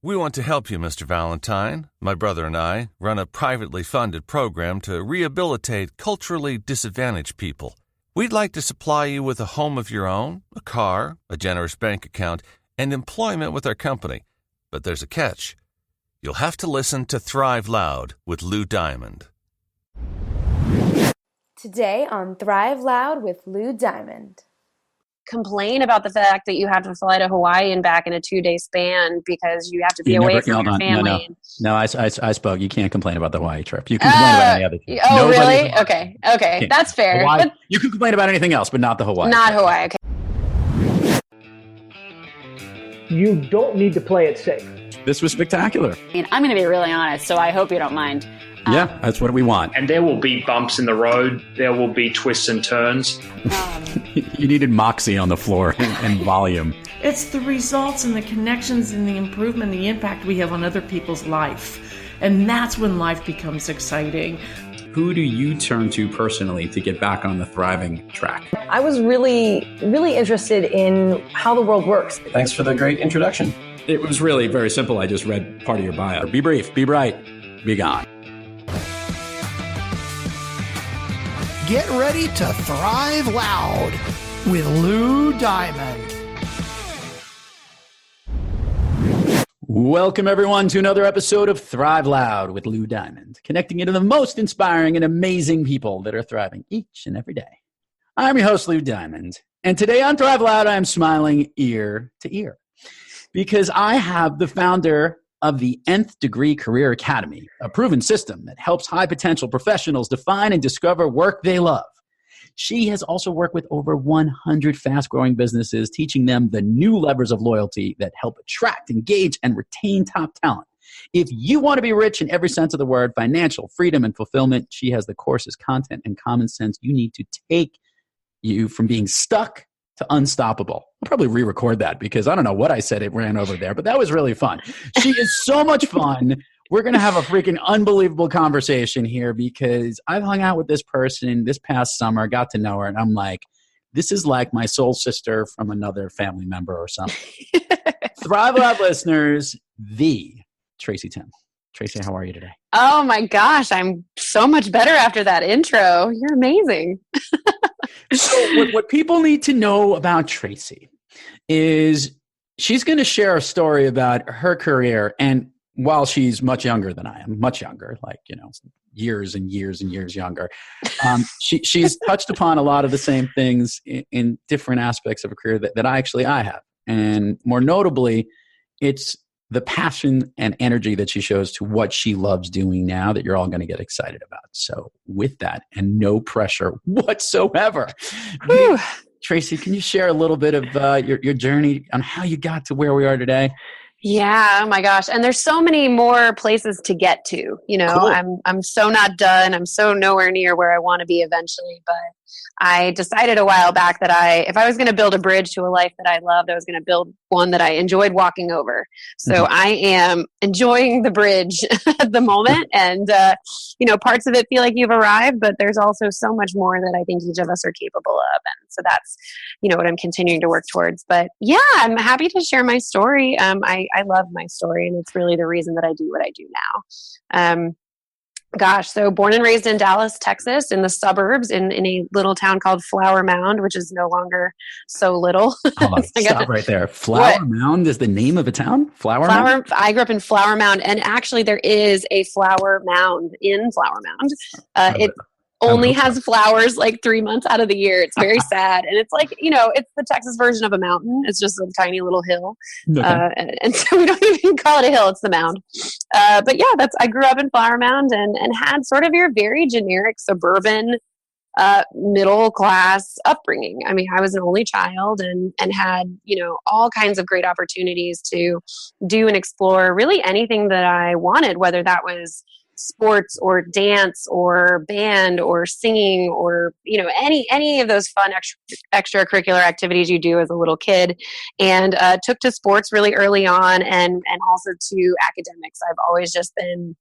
We want to help you, Mr. Valentine. My brother and I run a privately funded program to rehabilitate culturally disadvantaged people. We'd like to supply you with a home of your own, a car, a generous bank account, and employment with our company. But there's a catch. You'll have to listen to Thrive Loud with Lou Diamond. Today on Thrive Loud with Lou Diamond. Complain about the fact that you have to fly to Hawaii and back in a 2-day span because you have to be away from your family. No, I spoke. You can't complain about the Hawaii trip. You can complain about any other trip. Oh, really? Okay. That's fair. Hawaii, you can complain about anything else, but not the Hawaii. Not trip. Hawaii, okay. You don't need to play it safe. This was spectacular. I'm going to be really honest, so I hope you don't mind. Yeah, that's what we want. And there will be bumps in the road. There will be twists and turns. You needed moxie on the floor and volume. It's the results and the connections and the improvement, the impact we have on other people's life. And that's when life becomes exciting. Who do you turn to personally to get back on the thriving track? I was really interested in how the world works. Thanks for the great introduction. It was really very simple. I just read part of your bio. Be brief, be bright, be gone. Get ready to Thrive Loud with Lou Diamond. Welcome, everyone, to another episode of Thrive Loud with Lou Diamond, connecting you to the most inspiring and amazing people that are thriving each and every day. I'm your host, Lou Diamond, and today on Thrive Loud, I'm smiling ear to ear because I have the founder of the Nth Degree Career Academy, a proven system that helps high-potential professionals define and discover work they love. She has also worked with over 100 fast-growing businesses, teaching them the new levers of loyalty that help attract, engage, and retain top talent. If you want to be rich in every sense of the word, financial freedom and fulfillment, she has the courses, content, and common sense you need to take you from being stuck to unstoppable. I'll probably re-record that because I don't know what I said. It ran over there, but that was really fun. She is so much fun. We're going to have a freaking unbelievable conversation here because I've hung out with this person this past summer, got to know her, and I'm like, this is like my soul sister from another family member or something. Thrive Loud listeners, the Tracy Timm. Tracy, how are you today? Oh my gosh, I'm so much better after that intro. You're amazing. So what people need to know about Tracy is she's going to share a story about her career. And while she's much younger than I am, much younger, like, years and years and years younger, she's touched upon a lot of the same things in different aspects of a career that I have. And more notably, it's the passion and energy that she shows to what she loves doing now that you're all going to get excited about. So with that, and no pressure whatsoever, Tracy, can you share a little bit of your journey on how you got to where we are today? Yeah, oh my gosh. And there's so many more places to get to, Cool. I'm so not done. I'm so nowhere near where I want to be eventually, but I decided a while back that if I was going to build a bridge to a life that I loved, I was going to build one that I enjoyed walking over. So I am enjoying the bridge at the moment. And, parts of it feel like you've arrived, but there's also so much more that I think each of us are capable of. And so that's, what I'm continuing to work towards. But yeah, I'm happy to share my story. I love my story, and it's really the reason that I do what I do now. So born and raised in Dallas, Texas, in the suburbs, in a little town called Flower Mound, which is no longer so little. Hold on, stop right there. Flower Mound is the name of a town? Flower Mound? I grew up in Flower Mound, and actually there is a flower mound in Flower Mound. It only has flowers like 3 months out of the year. It's very sad. And it's like, it's the Texas version of a mountain. It's just a tiny little hill. Okay. And so we don't even call it a hill. It's the mound. But yeah, I grew up in Flower Mound and had sort of your very generic suburban, middle class upbringing. I mean, I was an only child and had, all kinds of great opportunities to do and explore really anything that I wanted, whether that was sports or dance or band or singing or any of those fun extracurricular activities you do as a little kid, and took to sports really early on and also to academics. I've always just been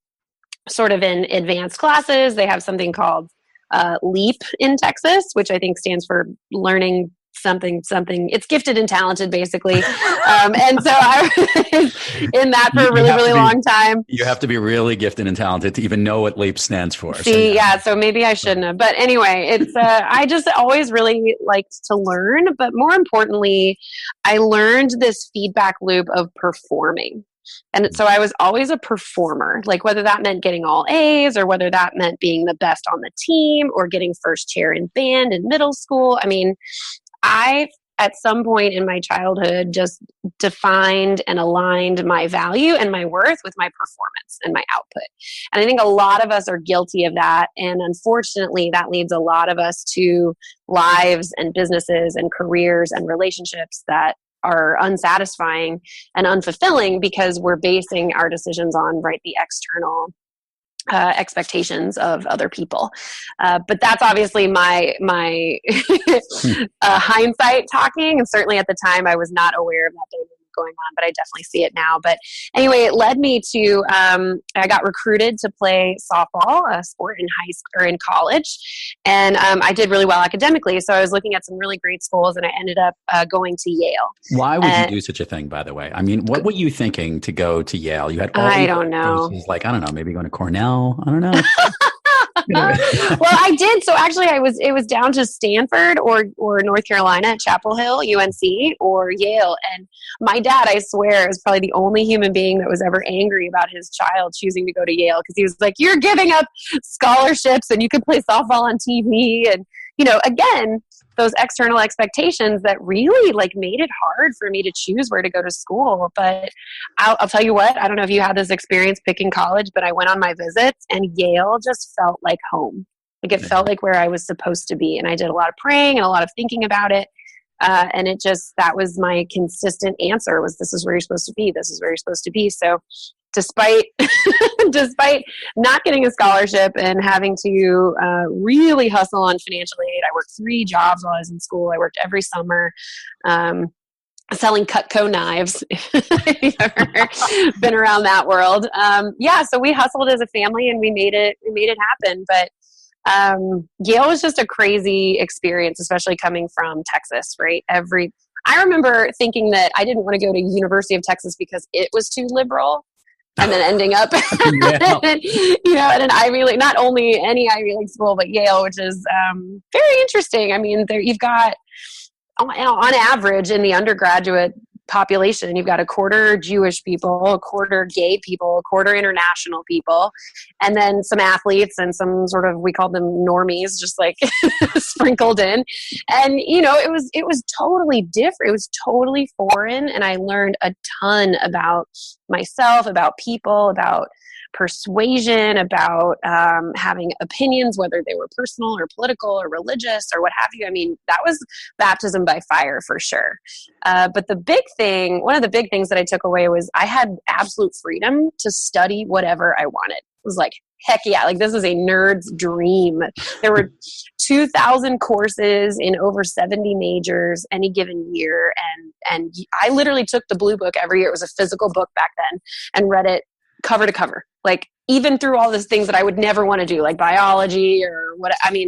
sort of in advanced classes. They have something called LEAP in Texas, which I think stands for Learning something. It's gifted and talented, basically. And so I was in that for a really, really long time. You have to be really gifted and talented to even know what LEAP stands for. So maybe I shouldn't have. But anyway, it's I just always really liked to learn. But more importantly, I learned this feedback loop of performing. And so I was always a performer, like whether that meant getting all A's or whether that meant being the best on the team or getting first chair in band in middle school. I mean, I, at some point in my childhood, just defined and aligned my value and my worth with my performance and my output. And I think a lot of us are guilty of that. And unfortunately, that leads a lot of us to lives and businesses and careers and relationships that are unsatisfying and unfulfilling because we're basing our decisions on the external expectations of other people. But that's obviously my hindsight talking. And certainly at the time I was not aware of that dynamic going on, but I definitely see it now. But anyway, it led me to, I got recruited to play softball, a sport in high school or in college. And I did really well academically. So I was looking at some really great schools and I ended up going to Yale. Why would you do such a thing, by the way? I mean, what were you thinking to go to Yale? You had all I don't know. Like, I don't know, maybe going to Cornell. I don't know. Well, I did. So actually it was down to Stanford or North Carolina at Chapel Hill, UNC, or Yale. And my dad, I swear, is probably the only human being that was ever angry about his child choosing to go to Yale, because he was like, you're giving up scholarships and you can play softball on TV. And, again, those external expectations that really made it hard for me to choose where to go to school. But I'll tell you what, I don't know if you had this experience picking college, but I went on my visits and Yale just felt like home. It felt like where I was supposed to be. And I did a lot of praying and a lot of thinking about it. And that was my consistent answer was, this is where you're supposed to be. This is where you're supposed to be. So despite not getting a scholarship and having to really hustle on financial aid, I worked 3 jobs while I was in school. I worked every summer selling Cutco knives. If you've ever been around that world. So we hustled as a family and we made it happen. But Yale was just a crazy experience, especially coming from Texas, right? I remember thinking that I didn't want to go to University of Texas because it was too liberal. And then ending up, at an Ivy League, not only any Ivy League school, but Yale, which is very interesting. I mean, you've got, on average, in the undergraduate population, you've got a quarter Jewish people, a quarter gay people, a quarter international people, and then some athletes and some sort of, we call them normies, just sprinkled in. And, it was totally different. It was totally foreign. And I learned a ton about myself, about people, about persuasion, about having opinions, whether they were personal or political or religious or what have you. I mean, that was baptism by fire for sure. But one of the big things that I took away was I had absolute freedom to study whatever I wanted. It was like, heck yeah, this is a nerd's dream. There were 2,000 courses in over 70 majors any given year. And I literally took the blue book every year. It was a physical book back then, and read it cover to cover, even through all those things that I would never want to do, like biology or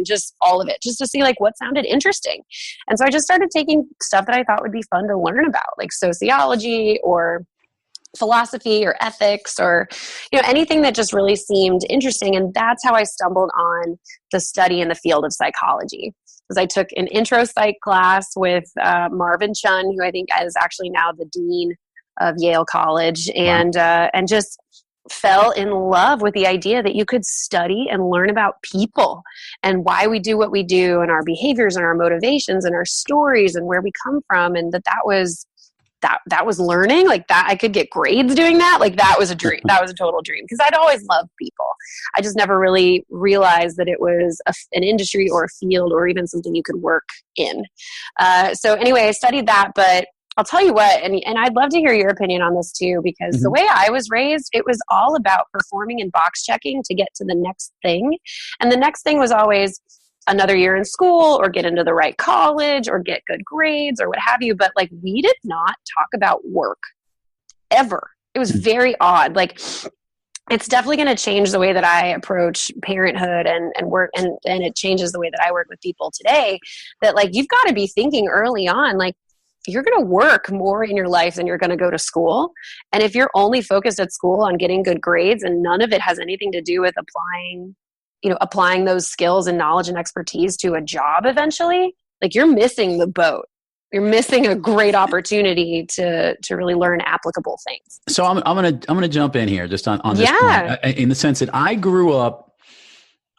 just all of it, just to see what sounded interesting. And so I just started taking stuff that I thought would be fun to learn about, like sociology or philosophy or ethics or, anything that just really seemed interesting. And that's how I stumbled on the study in the field of psychology. Because I took an intro psych class with Marvin Chun, who I think is actually now the dean of Yale College, and just fell in love with the idea that you could study and learn about people and why we do what we do and our behaviors and our motivations and our stories and where we come from. And that was learning, that I could get grades doing that. That was a dream. That was a total dream, because I'd always loved people. I just never really realized that it was an industry or a field or even something you could work in. So anyway, I studied that, but I'll tell you what, and I'd love to hear your opinion on this too, because the way I was raised, it was all about performing and box checking to get to the next thing. And the next thing was always another year in school or get into the right college or get good grades or what have you. But we did not talk about work ever. It was very odd. it's definitely going to change the way that I approach parenthood and work. And it changes the way that I work with people today, that like, you've got to be thinking early on, like, you're going to work more in your life than you're going to go to school. And if you're only focused at school on getting good grades and none of it has anything to do with applying those skills and knowledge and expertise to a job eventually, like, you're missing the boat. You're missing a great opportunity to really learn applicable things. So I'm gonna jump in here just on this point, in the sense that I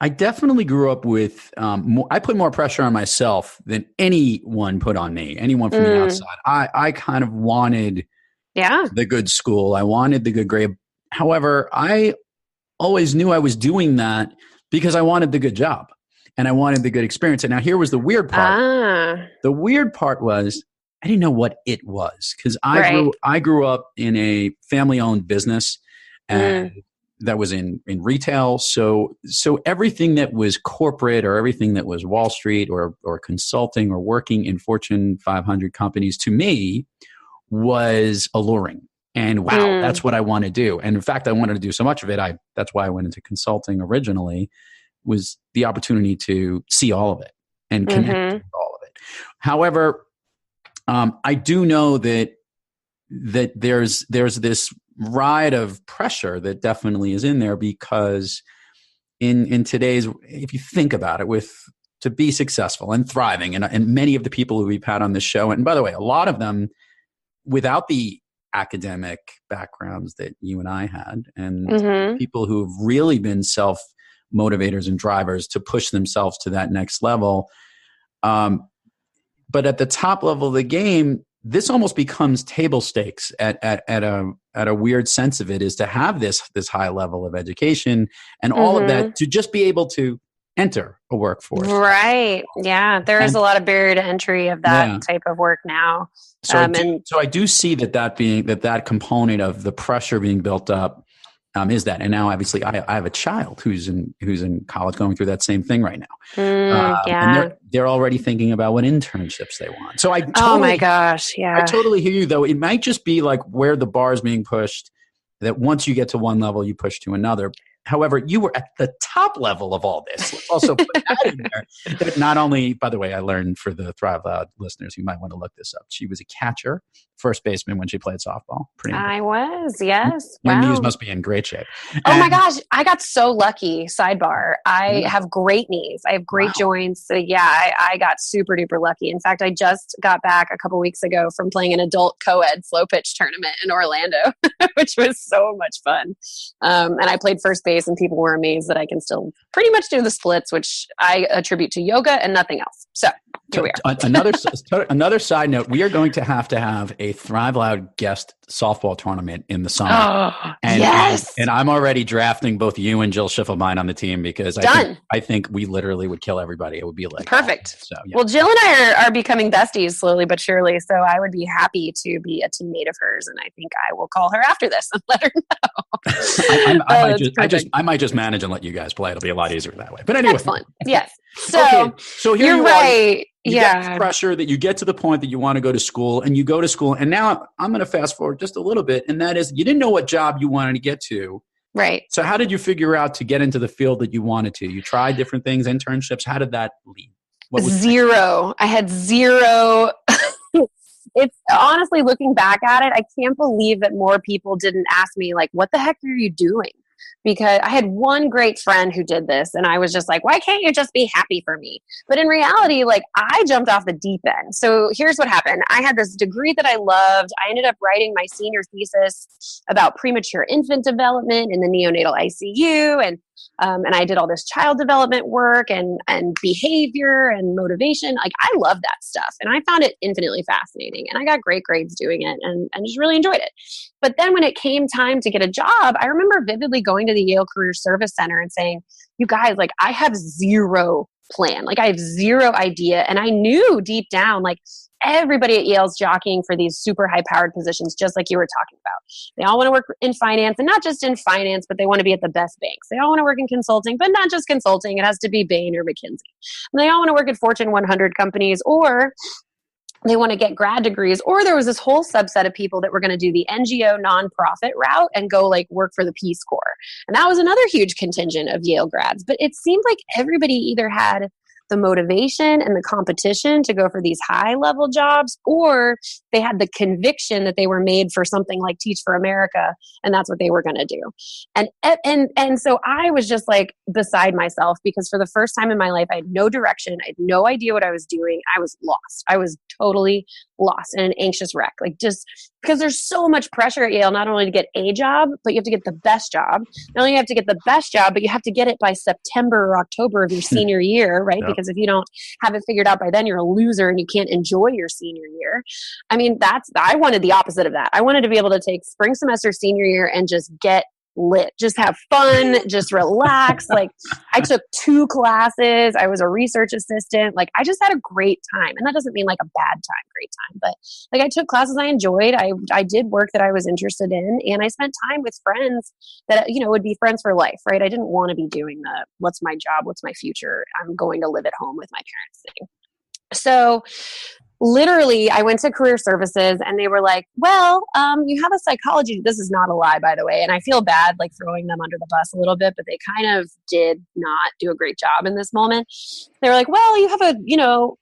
definitely grew up with I put more pressure on myself than anyone put on me, anyone from the outside. I kind of wanted the good school. I wanted the good grade. However, I always knew I was doing that because I wanted the good job and I wanted the good experience. And now here was the weird part. The weird part was I didn't know what it was, because I grew up in a family-owned business and that was in retail. So everything that was corporate or everything that was Wall Street or consulting or working in Fortune 500 companies, to me, was alluring. And wow, that's what I want to do. And in fact, I wanted to do so much of it. That's why I went into consulting originally, was the opportunity to see all of it and connect with all of it. However, I do know that there's this ride of pressure that definitely is in there, because in today's, if you think about it, to be successful and thriving, and many of the people who we've had on this show, and by the way, a lot of them without the academic backgrounds that you and I had, and people who've really been self-motivators and drivers to push themselves to that next level. But at the top level of the game, this almost becomes table stakes at a weird sense of it, is to have this high level of education and all of that to just be able to enter a workforce. Right. Yeah. There is a lot of barrier to entry of that type of work now. So I do see that component of the pressure being built up is that. And now obviously I have a child who's in college going through that same thing right now. And they're already thinking about what internships they want. So oh my gosh. Yeah. I totally hear you, though. It might just be like where the bar is being pushed, that once you get to one level, you push to another. However, you were at the top level of all this. Let's also put that in there. That not only, by the way, I learned, for the Thrive Loud listeners who might want to look this up, she was a catcher, first baseman when she played softball. I was, yes. Your knees must be in great shape. Oh my gosh, I got so lucky. Sidebar, I have great knees. I have great joints. So I got super duper lucky. In fact, I just got back a couple weeks ago from playing an adult co-ed slow pitch tournament in Orlando, which was so much fun. And I played first base, and people were amazed that I can still pretty much do the splits, which I attribute to yoga and nothing else. So here we are. Another side note, we are going to have a Thrive Loud guest softball tournament in the summer. And I'm already drafting both you and Jill Schiffelbein on the team, because I think we literally would kill everybody. It would be like perfect. So, well, Jill and I are becoming besties slowly but surely, so I would be happy to be a teammate of hers, and I think I will call her after this and let her know. I might just manage and let you guys play. It'll be a lot easier that way. But anyway, excellent. Yes. So here you're right. You get this pressure that you get to the point that you want to go to school, and you go to school. And now I'm going to fast forward just a little bit. And that is, you didn't know what job you wanted to get to. Right. So how did you figure out to get into the field that you wanted to? You tried different things, internships. How did that lead? Zero. I had zero. It's honestly, looking back at it, I can't believe that more people didn't ask me, like, what the heck are you doing? Because I had one great friend who did this, and I was just like, why can't you just be happy for me? But in reality, like, I jumped off the deep end. So here's what happened. I had this degree that I loved. I ended up writing my senior thesis about premature infant development in the neonatal ICU. And I did all this child development work and behavior and motivation. Like, I love that stuff. And I found it infinitely fascinating. And I got great grades doing it and just really enjoyed it. But then when it came time to get a job, I remember vividly going to the Yale Career Service Center and saying, you guys, like, I have zero plan. Like, I have zero idea. And I knew deep down, like, everybody at Yale's jockeying for these super high-powered positions, just like you were talking about. They all want to work in finance, and not just in finance, but they want to be at the best banks. They all want to work in consulting, but not just consulting. It has to be Bain or McKinsey. And they all want to work at Fortune 100 companies, or they want to get grad degrees, or there was this whole subset of people that were going to do the NGO nonprofit route and go like work for the Peace Corps. And that was another huge contingent of Yale grads. But it seemed like everybody either had the motivation and the competition to go for these high level jobs, or they had the conviction that they were made for something like Teach for America, and that's what they were going to do. And so I was just like beside myself, because for the first time in my life, I had no direction. I had no idea what I was doing. I was lost. I was totally lost and an anxious wreck. Like, just because there's so much pressure at Yale, not only to get a job, but you have to get the best job. Not only you have to get the best job, but you have to get it by September or October of your senior year, right? Yep. Because if you don't have it figured out by then, you're a loser and you can't enjoy your senior year. I mean, I wanted the opposite of that. I wanted to be able to take spring semester senior year and just get lit, just have fun, just relax. Like, I took 2 classes. I was a research assistant. Like, I just had a great time. And that doesn't mean like a bad time, great time, but like, I took classes I enjoyed. I did work that I was interested in, and I spent time with friends that, you know, would be friends for life, right? I didn't want to be doing the, what's my job? What's my future? I'm going to live at home with my parents thing. So literally, I went to career services and they were like, well, you have a psychology. This is not a lie, by the way. And I feel bad like throwing them under the bus a little bit, but they kind of did not do a great job in this moment. They were like, well, you have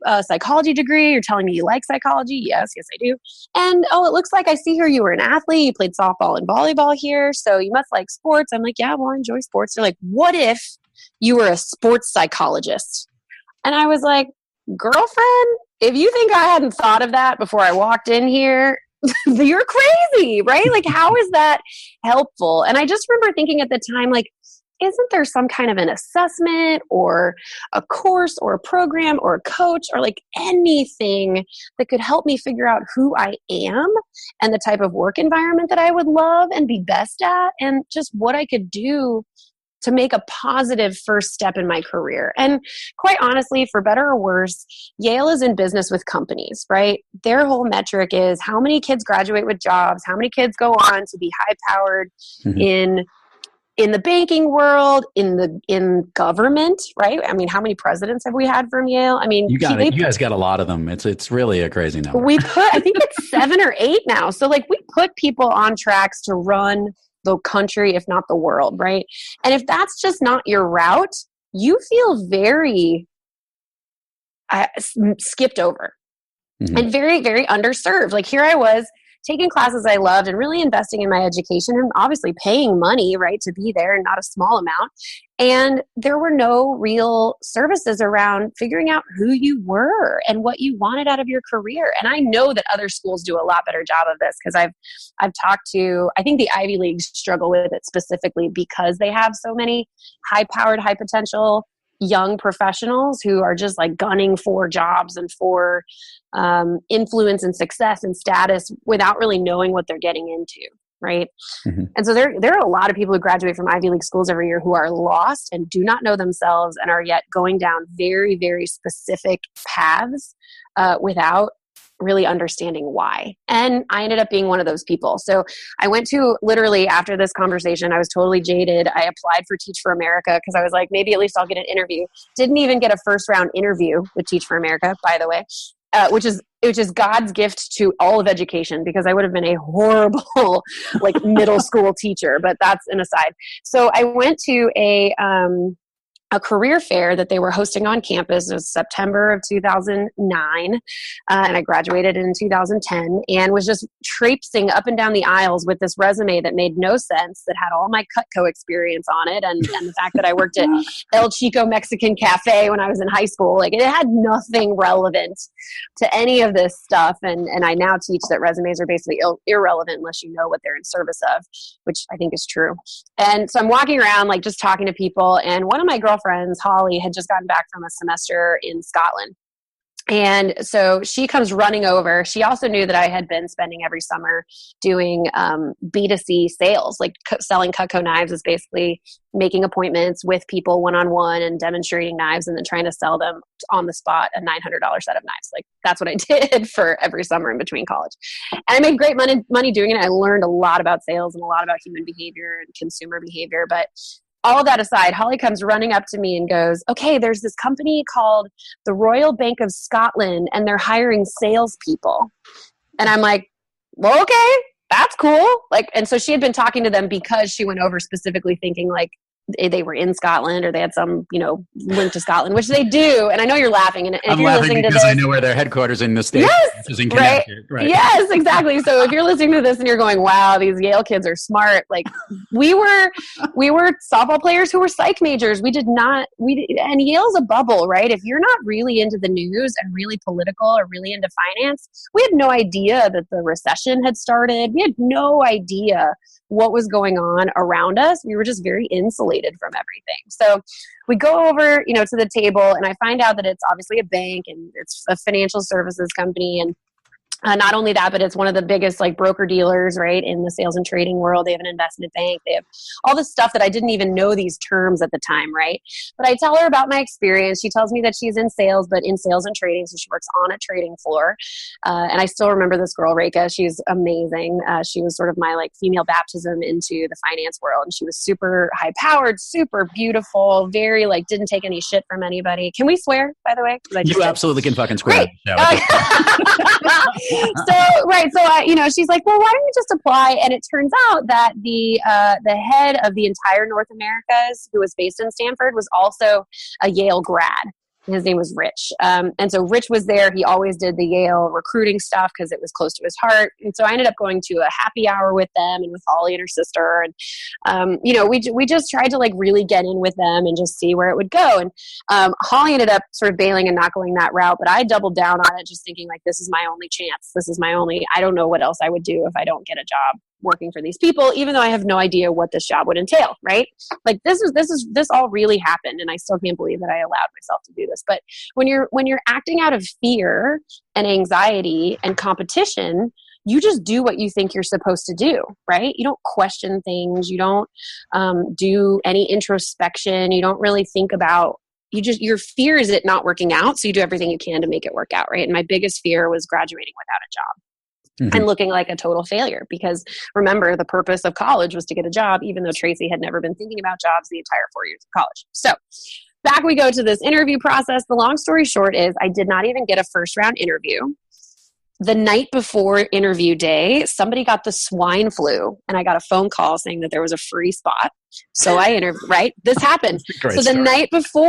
a psychology degree. You're telling me you like psychology? Yes, I do. And oh, it looks like I see here you were an athlete. You played softball and volleyball here. So you must like sports. I'm like, yeah, well, I enjoy sports. They're like, what if you were a sports psychologist? And I was like, girlfriend, if you think I hadn't thought of that before I walked in here, you're crazy, right? Like, how is that helpful? And I just remember thinking at the time, like, isn't there some kind of an assessment or a course or a program or a coach or like anything that could help me figure out who I am and the type of work environment that I would love and be best at, and just what I could do to make a positive first step in my career? And quite honestly, for better or worse, Yale is in business with companies, right? Their whole metric is how many kids graduate with jobs, how many kids go on to be high-powered in the banking world, in government, right? I mean, how many presidents have we had from Yale? I mean, you guys got a lot of them. It's really a crazy number. I think it's 7 or 8 now. So like, we put people on tracks to run the country, if not the world, right? And if that's just not your route, you feel very skipped over and very, very underserved. Like, here I was taking classes I loved and really investing in my education and obviously paying money, right, to be there, and not a small amount. And there were no real services around figuring out who you were and what you wanted out of your career. And I know that other schools do a lot better job of this, because I've talked to, I think the Ivy Leagues struggle with it specifically because they have so many high-powered, high-potential young professionals who are just like gunning for jobs and for influence and success and status without really knowing what they're getting into, right? And so there are a lot of people who graduate from Ivy League schools every year who are lost and do not know themselves and are yet going down very, very specific paths without really understanding why. And I ended up being one of those people. So I went to, literally after this conversation, I was totally jaded. I applied for Teach for America because I was like, maybe at least I'll get an interview. Didn't even get a first round interview with Teach for America, by the way, which is God's gift to all of education, because I would have been a horrible like middle school teacher, but that's an aside. So I went to a career fair that they were hosting on campus. It was September of 2009, and I graduated in 2010, and was just traipsing up and down the aisles with this resume that made no sense, that had all my Cutco experience on it, and the fact that I worked at El Chico Mexican Cafe when I was in high school. Like, it had nothing relevant to any of this stuff, and I now teach that resumes are basically irrelevant unless you know what they're in service of, which I think is true. And so I'm walking around like just talking to people, and one of my girlfriends, Holly, had just gotten back from a semester in Scotland. And so she comes running over. She also knew that I had been spending every summer doing B2C sales, like selling Cutco knives is basically making appointments with people one-on-one and demonstrating knives and then trying to sell them on the spot a $900 set of knives. Like, that's what I did for every summer in between college. And I made great money doing it. I learned a lot about sales and a lot about human behavior and consumer behavior. But all of that aside, Holly comes running up to me and goes, okay, there's this company called the Royal Bank of Scotland, and they're hiring salespeople. And I'm like, well, okay, that's cool. Like, and so she had been talking to them because she went over specifically thinking like they were in Scotland or they had some, link to Scotland, which they do. And I know you're laughing. And if I'm you're laughing listening to because this, I know where their headquarters in the States is in right? Connecticut. Right. Yes, exactly. So if you're listening to this and you're going, wow, these Yale kids are smart. Like we were softball players who were psych majors. And Yale's a bubble, right? If you're not really into the news and really political or really into finance, we had no idea that the recession had started. We had no idea what was going on around us. We were just very insulated from everything. So we go over, to the table, and I find out that it's obviously a bank and it's a financial services company. And not only that, but it's one of the biggest like broker dealers, right, in the sales and trading world. They have an investment bank. They have all this stuff that I didn't even know these terms at the time, right? But I tell her about my experience. She tells me that she's in sales, but in sales and trading. So she works on a trading floor. And I still remember this girl, Reka. She's amazing. She was sort of my like female baptism into the finance world. And she was super high powered, super beautiful, very like didn't take any shit from anybody. Can we swear, by the way? You absolutely can fucking swear. Great. So she's like, well, why don't you just apply? And it turns out that the head of the entire North Americas, who was based in Stanford, was also a Yale grad. His name was Rich. And so Rich was there. He always did the Yale recruiting stuff because it was close to his heart. And so I ended up going to a happy hour with them and with Holly and her sister. And, we just tried to like really get in with them and just see where it would go. And Holly ended up sort of bailing and not going that route. But I doubled down on it, just thinking like, this is my only chance. I don't know what else I would do if I don't get a job working for these people, even though I have no idea what this job would entail, right? Like this all really happened, and I still can't believe that I allowed myself to do this. But when you're acting out of fear and anxiety and competition, you just do what you think you're supposed to do, right? You don't question things. You don't do any introspection. You don't really think about. Your fear is it not working out, so you do everything you can to make it work out, right? And my biggest fear was graduating without a job. Mm-hmm. And looking like a total failure, because remember, the purpose of college was to get a job, even though Tracy had never been thinking about jobs the entire 4 years of college. So back we go to this interview process. The long story short is I did not even get a first round interview. The night before interview day, somebody got the swine flu, and I got a phone call saying that there was a free spot. So I interviewed, right? This happened. So the night before,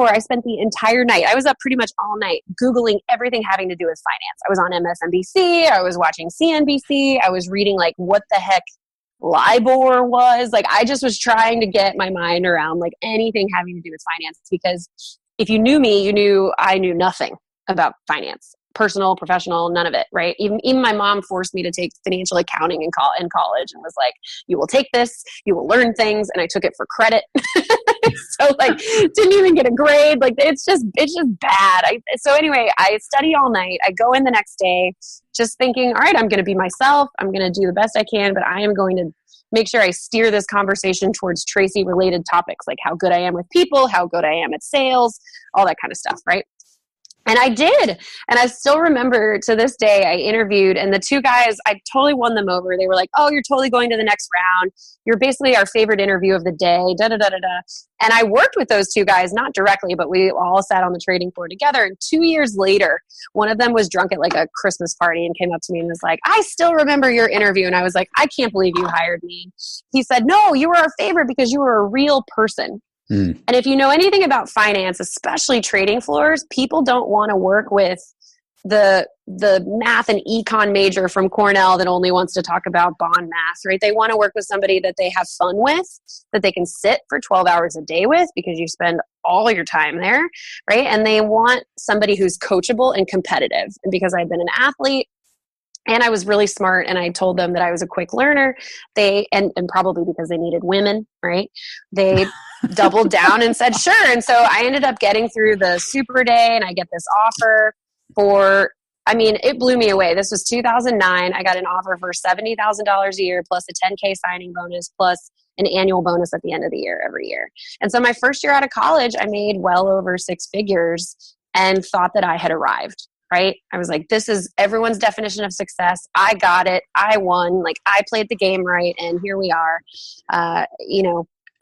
I spent the entire night. I was up pretty much all night Googling everything having to do with finance. I was on MSNBC. I was watching CNBC. I was reading like what the heck LIBOR was. Like I just was trying to get my mind around like anything having to do with finance, because if you knew me, you knew I knew nothing about finance. Personal, professional, none of it, right? Even my mom forced me to take financial accounting in college and was like, you will take this, you will learn things. And I took it for credit. So like, didn't even get a grade. Like it's just bad. So anyway, I study all night. I go in the next day just thinking, all right, I'm going to be myself. I'm going to do the best I can, but I am going to make sure I steer this conversation towards Tracy related topics, like how good I am with people, how good I am at sales, all that kind of stuff, right? And I did. And I still remember to this day, I interviewed, and the two guys, I totally won them over. They were like, oh, you're totally going to the next round. You're basically our favorite interview of the day, da-da-da-da-da. And I worked with those two guys, not directly, but we all sat on the trading floor together. And 2 years later, one of them was drunk at like a Christmas party and came up to me and was like, I still remember your interview. And I was like, I can't believe you hired me. He said, no, you were our favorite because you were a real person. And if you know anything about finance, especially trading floors, people don't want to work with the math and econ major from Cornell that only wants to talk about bond math, right? They want to work with somebody that they have fun with, that they can sit for 12 hours a day with because you spend all your time there, right? And they want somebody who's coachable and competitive. And because I've been an athlete, and I was really smart, and I told them that I was a quick learner. And probably because they needed women, right? They doubled down and said, sure. And so I ended up getting through the super day, and I get this offer it blew me away. This was 2009. I got an offer for $70,000 a year plus a 10K signing bonus plus an annual bonus at the end of the year every year. And so my first year out of college, I made well over six figures and thought that I had arrived. Right? I was like, this is everyone's definition of success. I got it. I won. Like I played the game right. And here we are.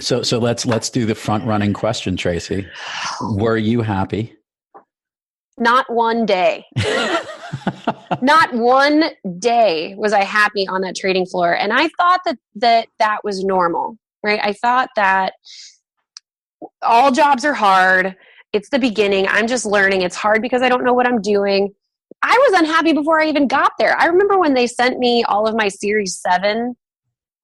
So let's do the front running question, Tracy. Were you happy? Not one day. Not one day was I happy on that trading floor. And I thought that was normal, right? I thought that all jobs are hard. It's the beginning. I'm just learning. It's hard because I don't know what I'm doing. I was unhappy before I even got there. I remember when they sent me all of my Series 7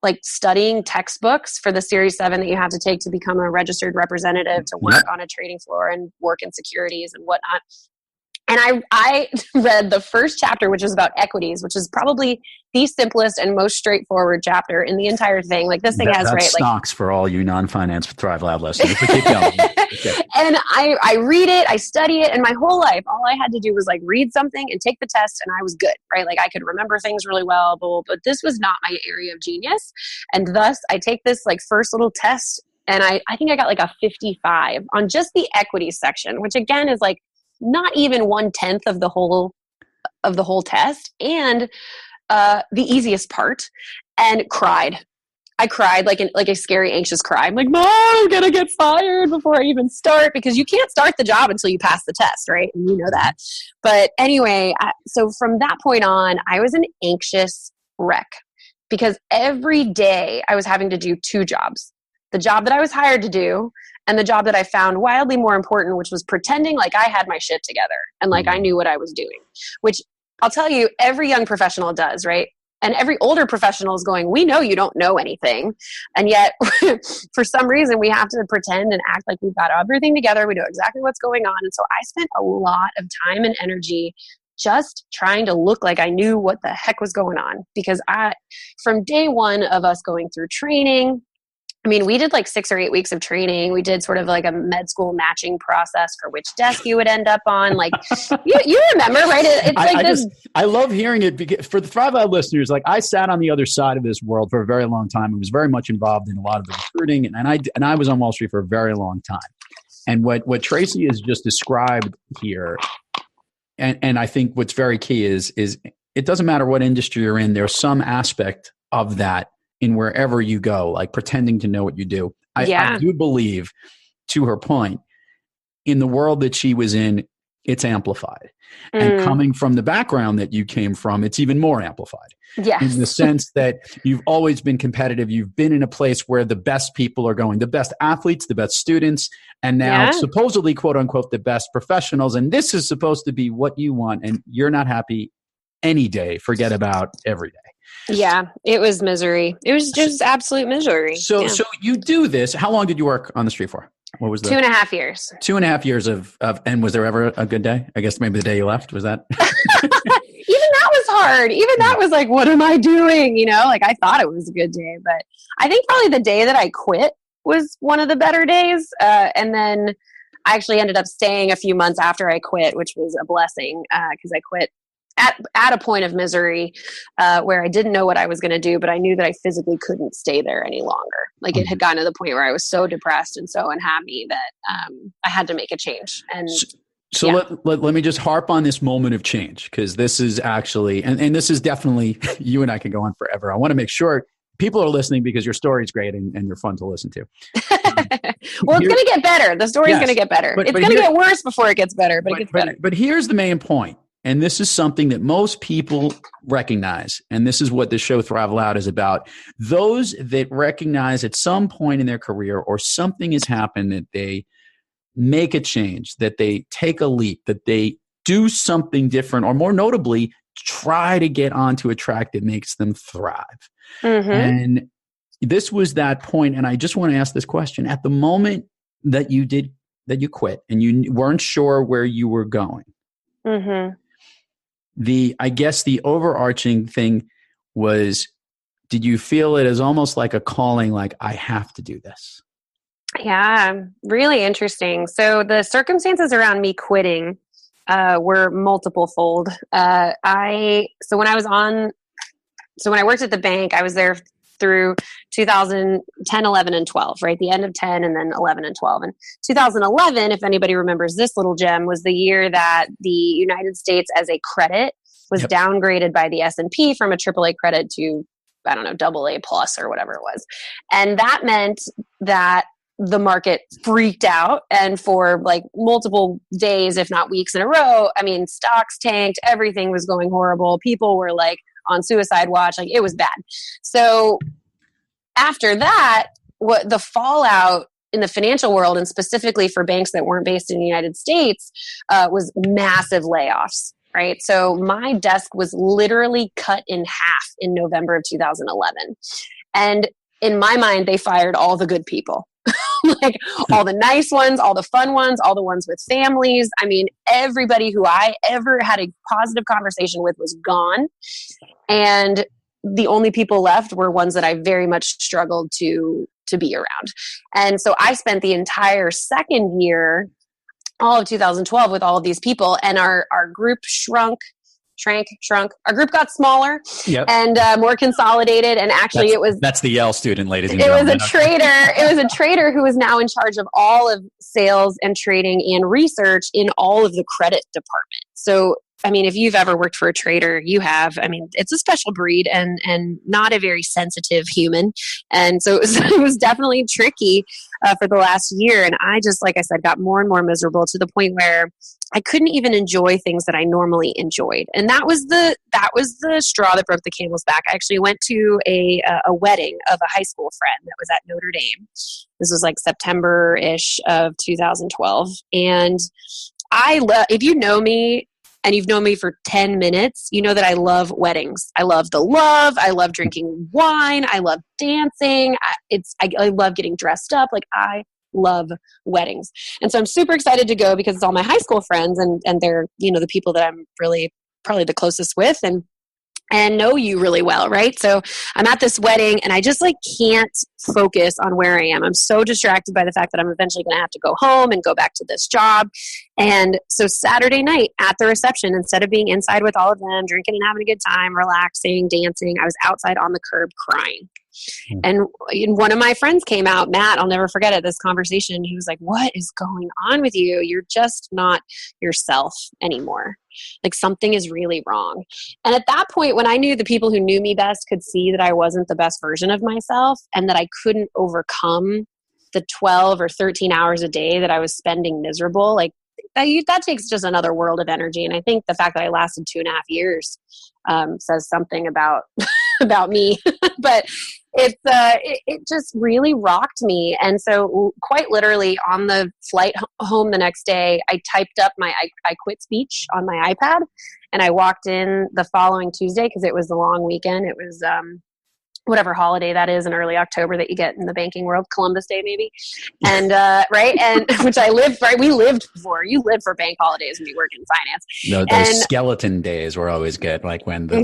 like studying textbooks for the Series 7 that you have to take to become a registered representative to work on a trading floor and work in securities and whatnot. And I read the first chapter, which was about equities, which is probably the simplest and most straightforward chapter in the entire thing. Like this thing has, right? Stocks for all you non-finance Thrive Loud listeners. But keep going. Okay. And I read it, I study it, and my whole life, all I had to do was like read something and take the test, and I was good, right? Like I could remember things really well, but this was not my area of genius. And thus I take this like first little test, and I think I got like a 55 on just the equities section, which again is like not even 1/10 of the whole test, and the easiest part, and cried. I cried like a scary, anxious cry. I'm like, Mom, I'm gonna get fired before I even start, because you can't start the job until you pass the test, right? And you know that. But anyway, so from that point on, I was an anxious wreck, because every day I was having to do two jobs: the job that I was hired to do, and the job that I found wildly more important, which was pretending like I had my shit together and like I knew what I was doing, which I'll tell you, every young professional does, right? And every older professional is going, we know you don't know anything. And yet, for some reason, we have to pretend and act like we've got everything together. We know exactly what's going on. And so I spent a lot of time and energy just trying to look like I knew what the heck was going on. Because from day one of us going through training, I mean, we did like 6 or 8 weeks of training. We did sort of like a med school matching process for which desk you would end up on. Like, you remember, right? It's like this. I love hearing it, because for the Thrive Out listeners, like I sat on the other side of this world for a very long time and was very much involved in a lot of the recruiting. And I was on Wall Street for a very long time. And what Tracy has just described here, and I think what's very key is it doesn't matter what industry you're in, there's some aspect of that in wherever you go, like pretending to know what you do. I do believe, to her point, in the world that she was in, it's amplified. And coming from the background that you came from, it's even more amplified. Yes. In the sense that you've always been competitive. You've been in a place where the best people are going, the best athletes, the best students, and now supposedly, quote unquote, the best professionals. And this is supposed to be what you want, and you're not happy any day. Forget about every day. Yeah, it was misery. It was just absolute misery. So you do this. How long did you work on the street for? What was 2.5 years? 2.5 years of, and was there ever a good day? I guess maybe the day you left, was that? Even that was hard. Even that was like, what am I doing? You know, like I thought it was a good day, but I think probably the day that I quit was one of the better days. And then I actually ended up staying a few months after I quit, which was a blessing, because I quit at a point of misery where I didn't know what I was going to do, but I knew that I physically couldn't stay there any longer. Like it had gotten to the point where I was so depressed and so unhappy that I had to make a change. And let me just harp on this moment of change, because this is actually, and this is definitely, you and I can go on forever. I want to make sure people are listening, because your story is great and you're fun to listen to. Well, it's going to get better. The story's going to get better. It's going to get worse before it gets better, but it gets better. But here's the main point. And this is something that most people recognize. And this is what the show Thrive Loud is about. Those that recognize at some point in their career or something has happened, that they make a change, that they take a leap, that they do something different, or more notably, try to get onto a track that makes them thrive. Mm-hmm. And this was that point. And I just want to ask this question. At the moment that you quit and you weren't sure where you were going, I guess the overarching thing was, did you feel it as almost like a calling, like I have to do this? Yeah, really interesting. So the circumstances around me quitting were multiple fold. When I worked at the bank, I was there through 2010, 11, and 12, right? The end of 10 and then 11 and 12. And 2011, if anybody remembers this little gem, was the year that the United States as a credit was downgraded by the S&P from a AAA credit to I don't know, AA plus or whatever it was. And that meant that the market freaked out. And for like multiple days, if not weeks in a row, I mean, stocks tanked, everything was going horrible. People were like on suicide watch, like it was bad. So after that, what the fallout in the financial world, and specifically for banks that weren't based in the United States, was massive layoffs. Right. So my desk was literally cut in half in November of 2011. And in my mind, they fired all the good people, like all the nice ones, all the fun ones, all the ones with families. I mean, everybody who I ever had a positive conversation with was gone. And the only people left were ones that I very much struggled to be around. And so I spent the entire second year, all of 2012, with all of these people, and our group shrank. Our group got smaller and more consolidated. And actually, that's the Yale student, ladies and gentlemen. It was a trader who was now in charge of all of sales and trading and research in all of the credit department. So, I mean, if you've ever worked for a trader, you have. I mean, it's a special breed and not a very sensitive human. And so it was definitely tricky for the last year. And I just, like I said, got more and more miserable to the point where I couldn't even enjoy things that I normally enjoyed. And that was the straw that broke the camel's back. I actually went to a wedding of a high school friend that was at Notre Dame. This was like September-ish of 2012. And if you know me, and you've known me for 10 minutes, you know that I love weddings. I love the love. I love drinking wine. I love dancing. I love getting dressed up. Like, I love weddings. And so I'm super excited to go because it's all my high school friends and they're, you know, the people that I'm really probably the closest with and know you really well, right? So I'm at this wedding and I just like can't focus on where I am. I'm so distracted by the fact that I'm eventually going to have to go home and go back to this job. And so Saturday night at the reception, instead of being inside with all of them, drinking and having a good time, relaxing, dancing, I was outside on the curb crying. And one of my friends came out, Matt, I'll never forget it, this conversation. He was like, "What is going on with you? You're just not yourself anymore. Like, something is really wrong." And at that point, when I knew the people who knew me best could see that I wasn't the best version of myself and that I couldn't overcome the 12 or 13 hours a day that I was spending miserable, like that takes just another world of energy. And I think the fact that I lasted 2.5 years says something about about me. But it just really rocked me. And so quite literally on the flight home the next day, I typed up my I quit speech on my iPad, and I walked in the following Tuesday because it was the long weekend. It was whatever holiday that is in early October that you get in the banking world, Columbus Day maybe. And right, and which I lived for. We lived for. You live for bank holidays when you work in finance. No, those skeleton days were always good, like when the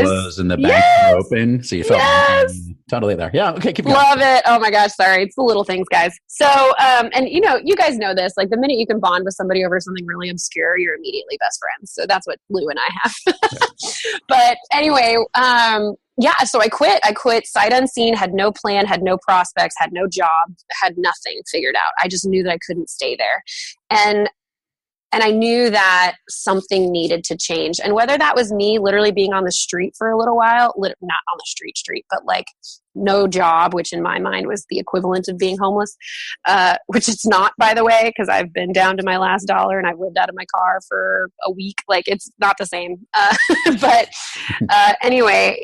close and the banks were open. So you felt totally there. Yeah, okay, keep going. Love it. Oh my gosh, sorry. It's the little things, guys. So, and you know, you guys know this, like the minute you can bond with somebody over something really obscure, you're immediately best friends. So that's what Lou and I have. But anyway, yeah, so I quit sight unseen, had no plan, had no prospects, had no job, had nothing figured out. I just knew that I couldn't stay there. And I knew that something needed to change. And whether that was me literally being on the street for a little while, not on the street, but like no job, which in my mind was the equivalent of being homeless, which it's not, by the way, because I've been down to my last dollar and I've lived out of my car for a week. Like, it's not the same. But anyway,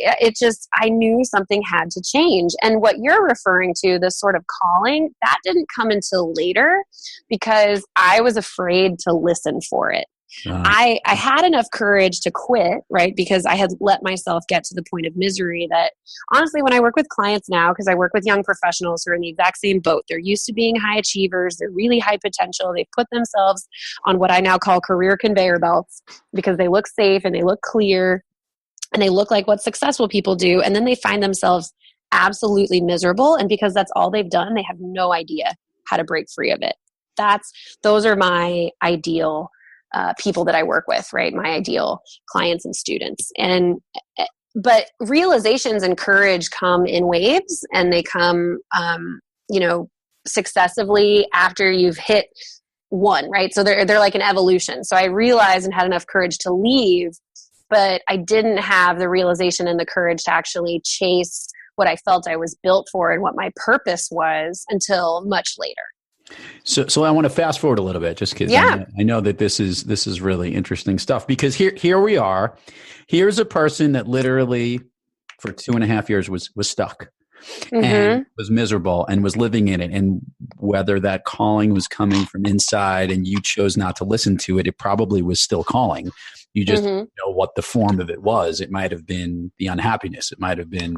I knew something had to change. And what you're referring to, this sort of calling, that didn't come until later because I was afraid to listen for it. I had enough courage to quit, right? Because I had let myself get to the point of misery that honestly, when I work with clients now, because I work with young professionals who are in the exact same boat, they're used to being high achievers, they're really high potential, they've put themselves on what I now call career conveyor belts because they look safe and they look clear and they look like what successful people do. And then they find themselves absolutely miserable. And because that's all they've done, they have no idea how to break free of it. Those are my ideal people that I work with, right? My ideal clients and students. But realizations and courage come in waves, and they come, successively after you've hit one, right? So they're like an evolution. So I realized and had enough courage to leave but I didn't have the realization and the courage to actually chase what I felt I was built for and what my purpose was until much later. So I want to fast forward a little bit, just because I know that this is really interesting stuff, because here we are. Here's a person that literally for 2.5 years was stuck and was miserable and was living in it. And whether that calling was coming from inside and you chose not to listen to it, it probably was still calling. You just didn't know what the form of it was. It might have been the unhappiness. It might have been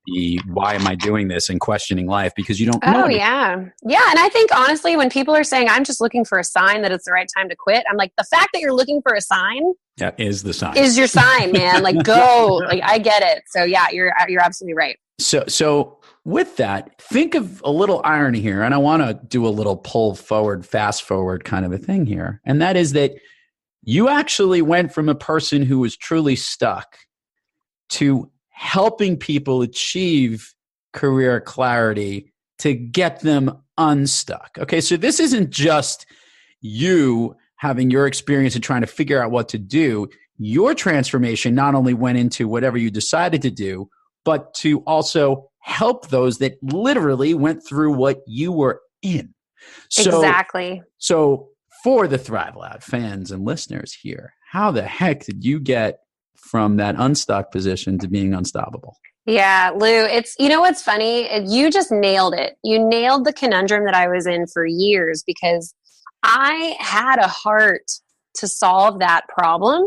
the why am I doing this and questioning life, because you don't know. Oh, yeah. Yeah. And I think honestly, when people are saying, I'm just looking for a sign that it's the right time to quit, I'm like, the fact that you're looking for a sign is the sign. Is your sign, man. Like, go. Like, I get it. So yeah, you're absolutely right. So with that, think of a little irony here. And I want to do a little pull forward, fast forward kind of a thing here. And that is that you actually went from a person who was truly stuck to helping people achieve career clarity to get them unstuck. Okay, so this isn't just you having your experience and trying to figure out what to do. Your transformation not only went into whatever you decided to do, but to also help those that literally went through what you were in. Exactly. So for the Thrive Loud fans and listeners here, how the heck did you get from that unstuck position to being unstoppable? Yeah, Lou, you know what's funny? You just nailed it. You nailed the conundrum that I was in for years, because I had a heart to solve that problem,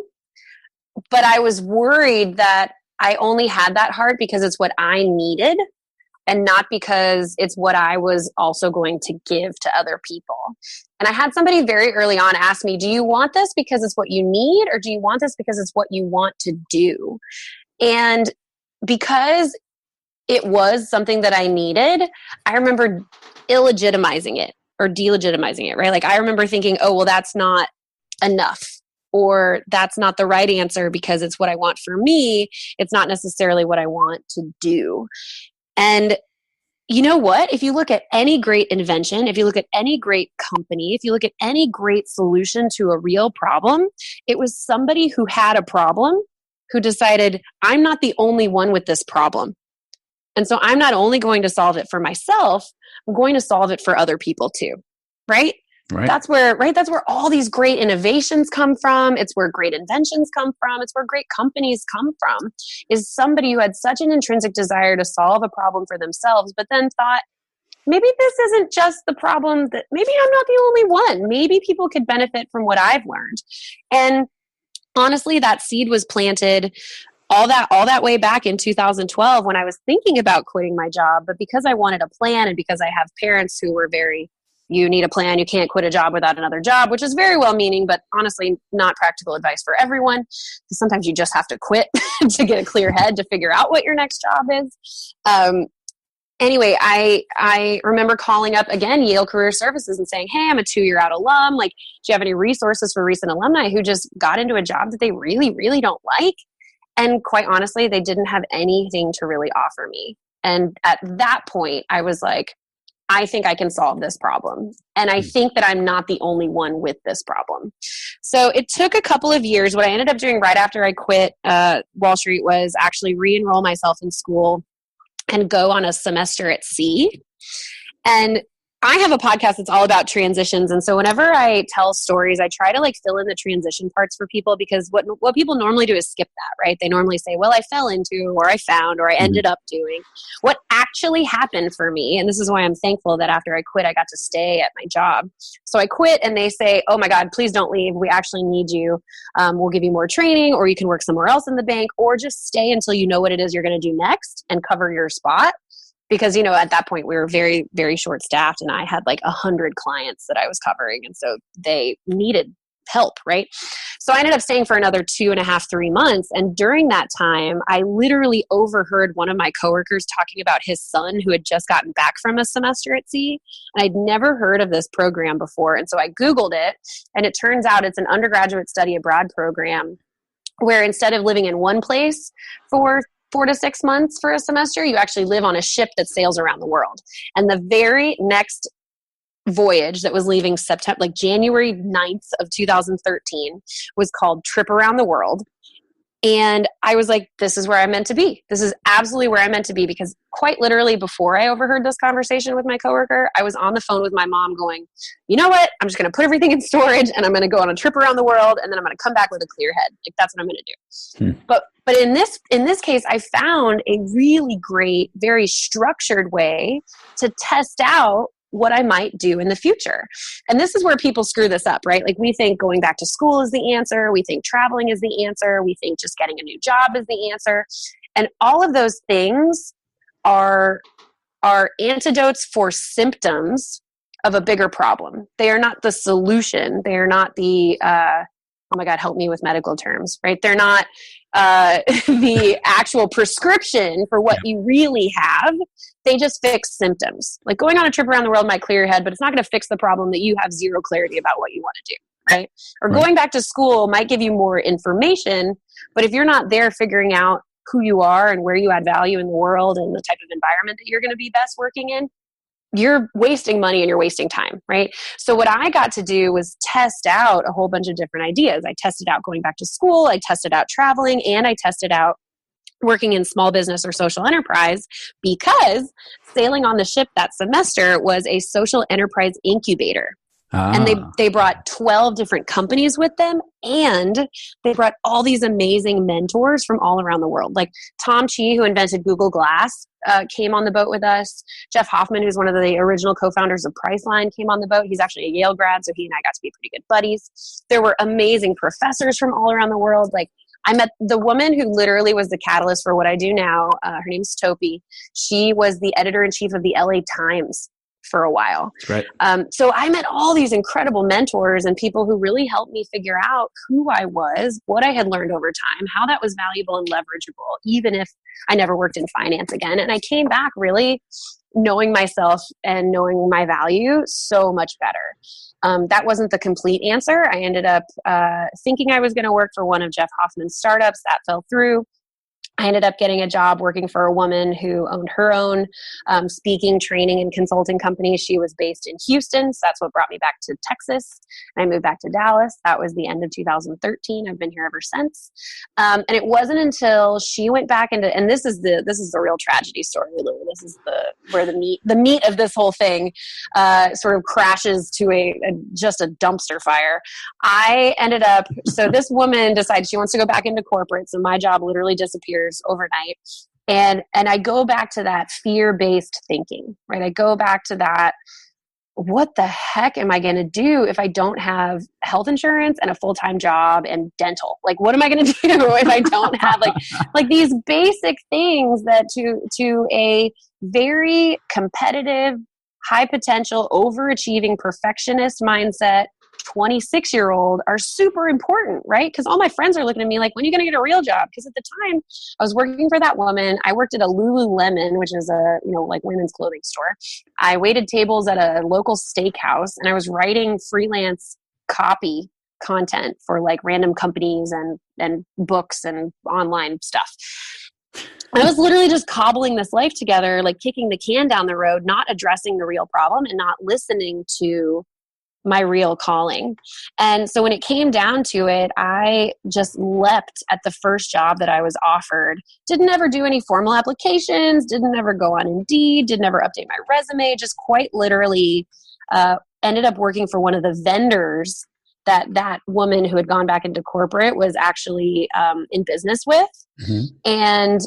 but I was worried that I only had that heart because it's what I needed and not because it's what I was also going to give to other people. And I had somebody very early on ask me, do you want this because it's what you need, or do you want this because it's what you want to do? And because it was something that I needed, I remember illegitimizing it or delegitimizing it, right? Like, I remember thinking, oh, well, that's not enough, or that's not the right answer because it's what I want for me. It's not necessarily what I want to do. And you know what? If you look at any great invention, if you look at any great company, if you look at any great solution to a real problem, it was somebody who had a problem who decided, I'm not the only one with this problem. And so I'm not only going to solve it for myself, I'm going to solve it for other people too. Right? Right. That's where all these great innovations come from. It's where great inventions come from. It's where great companies come from, is somebody who had such an intrinsic desire to solve a problem for themselves, but then thought, maybe this isn't just the problem, that maybe I'm not the only one. Maybe people could benefit from what I've learned. And honestly, that seed was planted all that way back in 2012 when I was thinking about quitting my job. But because I wanted a plan, and because I have parents who were very, you need a plan, you can't quit a job without another job, which is very well meaning, but honestly not practical advice for everyone. Because sometimes you just have to quit to get a clear head to figure out what your next job is. Anyway, I remember calling up again Yale Career Services and saying, hey, I'm a 2-year out alum. Like, do you have any resources for recent alumni who just got into a job that they really, really don't like? And quite honestly, they didn't have anything to really offer me. And at that point, I was like, I think I can solve this problem. And I think that I'm not the only one with this problem. So it took a couple of years. What I ended up doing right after I quit Wall Street was actually re-enroll myself in school and go on a semester at sea. And I have a podcast that's all about transitions. And so whenever I tell stories, I try to like fill in the transition parts for people, because what people normally do is skip that, right? They normally say, well, I fell into, or I found, or I ended up doing. What actually happened for me, and this is why I'm thankful that after I quit, I got to stay at my job. So I quit and they say, oh my God, please don't leave. We actually need you. We'll give you more training, or you can work somewhere else in the bank, or just stay until you know what it is you're going to do next and cover your spot. Because, at that point we were very, very short staffed, and I had like 100 clients that I was covering. And so they needed help, right? So I ended up staying for another 2.5, 3 months. And during that time, I literally overheard one of my coworkers talking about his son who had just gotten back from a semester at sea. And I'd never heard of this program before. And so I Googled it, and it turns out it's an undergraduate study abroad program where instead of living in one place for 4 to 6 months for a semester, you actually live on a ship that sails around the world. And the very next voyage that was leaving January 9th of 2013 was called Trip Around the World. And I was like, this is where I'm meant to be. This is absolutely where I'm meant to be, because quite literally before I overheard this conversation with my coworker, I was on the phone with my mom going, you know what? I'm just going to put everything in storage and I'm going to go on a trip around the world. And then I'm going to come back with a clear head. Like, that's what I'm going to do. But in this case, I found a really great, very structured way to test out what I might do in the future. And this is where people screw this up, right? Like, we think going back to school is the answer. We think traveling is the answer. We think just getting a new job is the answer. And all of those things are antidotes for symptoms of a bigger problem. They are not the solution. They are not the, oh my God, help me with medical terms, right? They're not the actual prescription for what you really have. They just fix symptoms. Like, going on a trip around the world might clear your head, but it's not going to fix the problem that you have zero clarity about what you want to do, right? Or going back to school might give you more information, but if you're not there figuring out who you are and where you add value in the world and the type of environment that you're going to be best working in, you're wasting money and you're wasting time, right? So what I got to do was test out a whole bunch of different ideas. I tested out going back to school, I tested out traveling, and I tested out working in small business or social enterprise, because sailing on the ship that semester was a social enterprise incubator. And they brought 12 different companies with them, and they brought all these amazing mentors from all around the world. Like Tom Chi, who invented Google Glass, came on the boat with us. Jeff Hoffman, who's one of the original co-founders of Priceline, came on the boat. He's actually a Yale grad, so he and I got to be pretty good buddies. There were amazing professors from all around the world. Like, I met the woman who literally was the catalyst for what I do now. Her name's Topi. She was the editor-in-chief of the LA Times for a while. Right. So I met all these incredible mentors and people who really helped me figure out who I was, what I had learned over time, how that was valuable and leverageable, even if I never worked in finance again. And I came back really knowing myself and knowing my value so much better. That wasn't the complete answer. I ended up thinking I was going to work for one of Jeff Hoffman's startups. That fell through. I ended up getting a job working for a woman who owned her own speaking, training, and consulting company. She was based in Houston, so that's what brought me back to Texas. I moved back to Dallas. That was the end of 2013. I've been here ever since. And it wasn't until she went back into, and this is the real tragedy story, Lou. This is where the meat of this whole thing sort of crashes to just a dumpster fire. I ended up, so this woman decides she wants to go back into corporate, so my job literally disappears overnight. And I go back to that fear-based thinking, right? I go back to that, what the heck am I going to do if I don't have health insurance and a full-time job and dental? Like, what am I going to do if I don't have like these basic things that to a very competitive, high potential, overachieving, perfectionist mindset 26-year-old are super important, right? Because all my friends are looking at me like, when are you going to get a real job? Because at the time I was working for that woman. I worked at a Lululemon, which is a, like women's clothing store. I waited tables at a local steakhouse, and I was writing freelance copy content for like random companies and books and online stuff. I was literally just cobbling this life together, like kicking the can down the road, not addressing the real problem and not listening to my real calling. And so when it came down to it, I just leapt at the first job that I was offered. Didn't ever do any formal applications, didn't ever go on Indeed, didn't ever update my resume, just quite literally ended up working for one of the vendors that woman who had gone back into corporate was actually in business with. Mm-hmm. And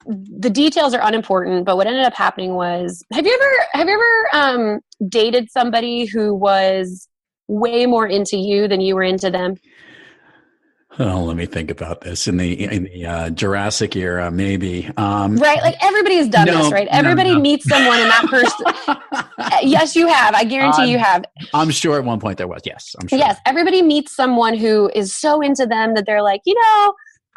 the details are unimportant, but what ended up happening was, have you ever dated somebody who was way more into you than you were into them? Oh, let me think about this. In the Jurassic era, maybe. Right, like everybody's done this, right? Everybody meets someone, and that person. Yes, you have. I guarantee you have. I'm sure at one point there was. Yes, I'm sure. Yes, everybody meets someone who is so into them that they're like,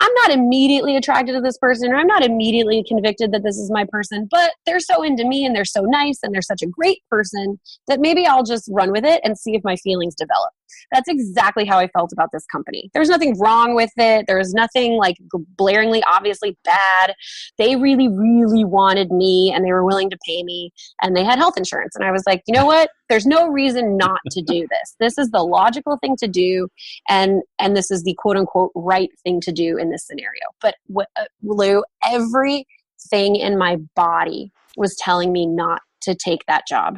I'm not immediately attracted to this person, or I'm not immediately convicted that this is my person, but they're so into me and they're so nice and they're such a great person that maybe I'll just run with it and see if my feelings develop. That's exactly how I felt about this company. There was nothing wrong with it. There was nothing like blaringly, obviously bad. They really, really wanted me and they were willing to pay me and they had health insurance. And I was like, you know what? There's no reason not to do this. This is the logical thing to do. And this is the quote unquote right thing to do in this scenario. But Lou, everything in my body was telling me not to take that job.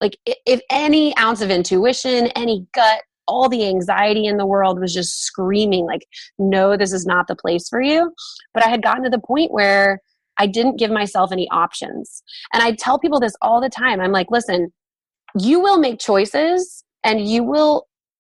Like if any ounce of intuition, any gut, all the anxiety in the world was just screaming like, no, this is not the place for you. But I had gotten to the point where I didn't give myself any options. And I tell people this all the time. I'm like, listen, you will make choices and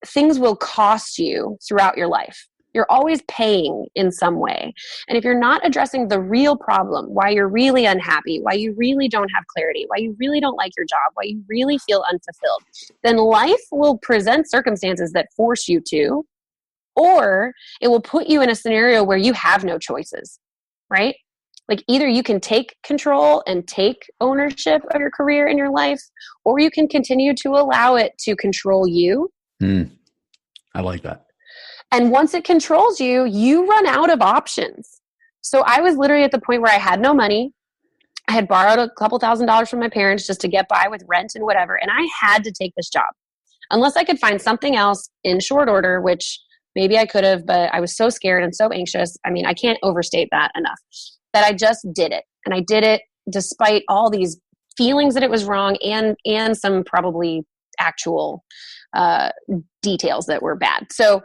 things will cost you throughout your life. You're always paying in some way. And if you're not addressing the real problem, why you're really unhappy, why you really don't have clarity, why you really don't like your job, why you really feel unfulfilled, then life will present circumstances that force you to, or it will put you in a scenario where you have no choices, right? Like either you can take control and take ownership of your career and your life, or you can continue to allow it to control you. I like that. And once it controls you, you run out of options. So I was literally at the point where I had no money. I had borrowed a couple $1,000s from my parents just to get by with rent and whatever. And I had to take this job unless I could find something else in short order, which maybe I could have, but I was so scared and so anxious. I mean, I can't overstate that enough, that I just did it. And I did it despite all these feelings that it was wrong and some probably actual details that were bad. So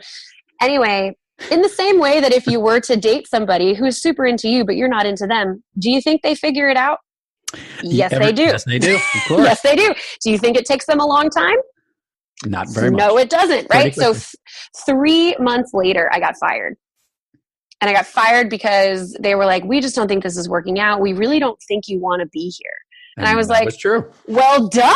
anyway, in the same way that if you were to date somebody who's super into you, but you're not into them, do you think they figure it out? Yes, they do. Yes, they do. Of course. Yes, they do. Do you think it takes them a long time? Not very much. No, it doesn't, right? So 3 months later, I got fired. And I got fired because they were like, we just don't think this is working out. We really don't think you want to be here. And I was like, that's true. Well, duh,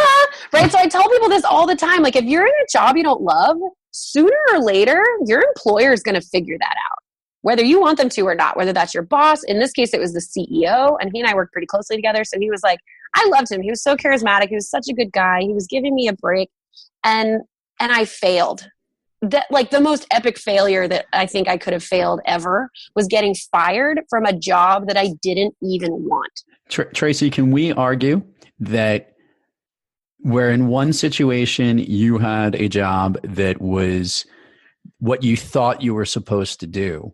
right? So I tell people this all the time. Like, if you're in a job you don't love, sooner or later, your employer is going to figure that out, whether you want them to or not, whether that's your boss. In this case, it was the CEO, and he and I worked pretty closely together. So he was like, I loved him. He was so charismatic. He was such a good guy. He was giving me a break, and I failed. That, like, the most epic failure that I think I could have failed ever was getting fired from a job that I didn't even want. Tracy, can we argue that where in one situation you had a job that was what you thought you were supposed to do,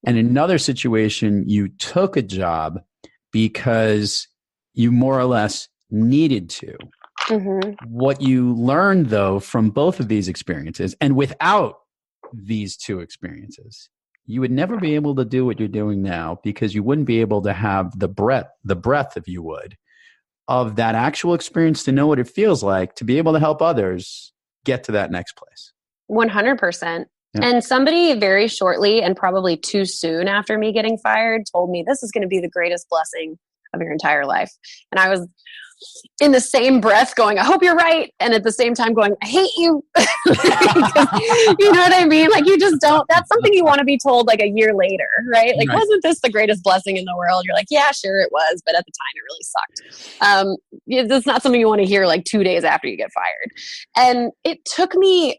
and another situation you took a job because you more or less needed to? Mm-hmm. What you learned, though, from both of these experiences, and without these two experiences, you would never be able to do what you're doing now, because you wouldn't be able to have the breadth, if you would, of that actual experience to know what it feels like to be able to help others get to that next place. 100%. Yeah. And somebody very shortly, and probably too soon after me getting fired, told me this is going to be the greatest blessing of your entire life. And I was in the same breath going, I hope you're right. And at the same time going, I hate you. You know what I mean? Like, you just don't, that's something you want to be told like a year later, right? Like, right. Wasn't this the greatest blessing in the world? You're like, yeah, sure it was. But at the time it really sucked. It's not something you want to hear like 2 days after you get fired. And it took me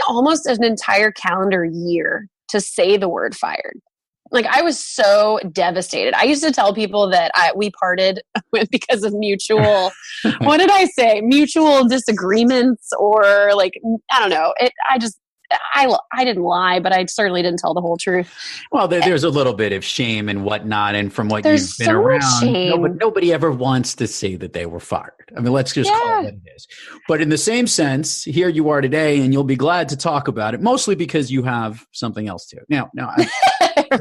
almost an entire calendar year to say the word fired. Like, I was so devastated. I used to tell people that we parted because of mutual, what did I say? Mutual disagreements, or like, I don't know. I didn't lie, but I certainly didn't tell the whole truth. Well, there's a little bit of shame and whatnot. And from what there's you've been so around, much shame. Nobody ever wants to say that they were fired. I mean, let's just call it what it is. But in the same sense, here you are today, and you'll be glad to talk about it, mostly because you have something else to. Now,